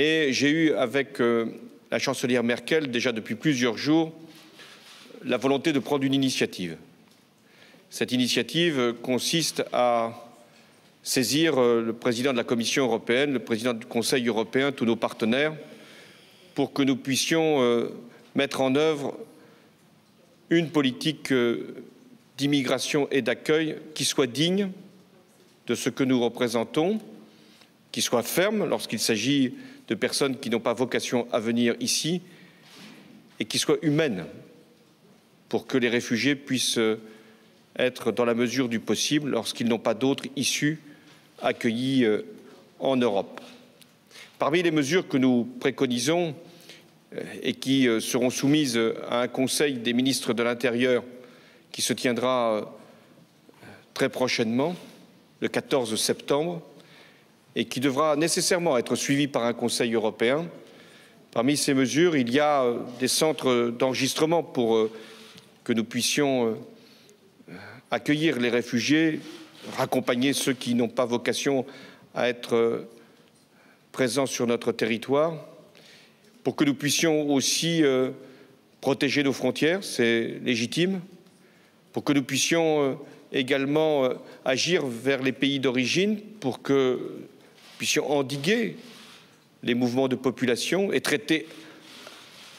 Et j'ai eu avec la chancelière Merkel, déjà depuis plusieurs jours, la volonté de prendre une initiative. Cette initiative consiste à saisir le président de la Commission européenne, le président du Conseil européen, tous nos partenaires, pour que nous puissions mettre en œuvre une politique d'immigration et d'accueil qui soit digne de ce que nous représentons, qui soit ferme lorsqu'il s'agit de personnes qui n'ont pas vocation à venir ici et qui soit humaine pour que les réfugiés puissent être, dans la mesure du possible, lorsqu'ils n'ont pas d'autres issues, accueillis en Europe. Parmi les mesures que nous préconisons et qui seront soumises à un Conseil des ministres de l'Intérieur qui se tiendra très prochainement, le 14 septembre, et qui devra nécessairement être suivi par un Conseil européen. Parmi ces mesures, il y a des centres d'enregistrement pour que nous puissions accueillir les réfugiés, raccompagner ceux qui n'ont pas vocation à être présents sur notre territoire, pour que nous puissions aussi protéger nos frontières, c'est légitime, pour que nous puissions également agir vers les pays d'origine, pour que nous puissions endiguer les mouvements de population et traiter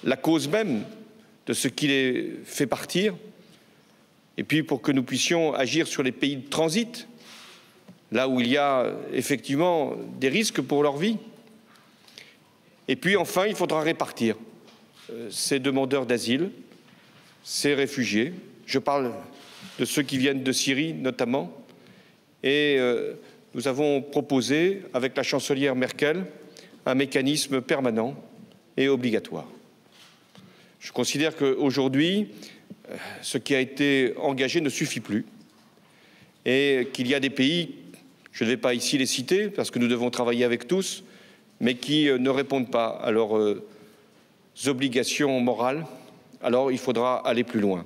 la cause même de ce qui les fait partir, et puis pour que nous puissions agir sur les pays de transit, là où il y a effectivement des risques pour leur vie. Et puis enfin, il faudra répartir ces demandeurs d'asile, ces réfugiés. Je parle de ceux qui viennent de Syrie notamment. Et nous avons proposé, avec la chancelière Merkel, un mécanisme permanent et obligatoire. Je considère qu'aujourd'hui, ce qui a été engagé ne suffit plus et qu'il y a des pays, je ne vais pas ici les citer parce que nous devons travailler avec tous, mais qui ne répondent pas à leurs obligations morales. Alors il faudra aller plus loin.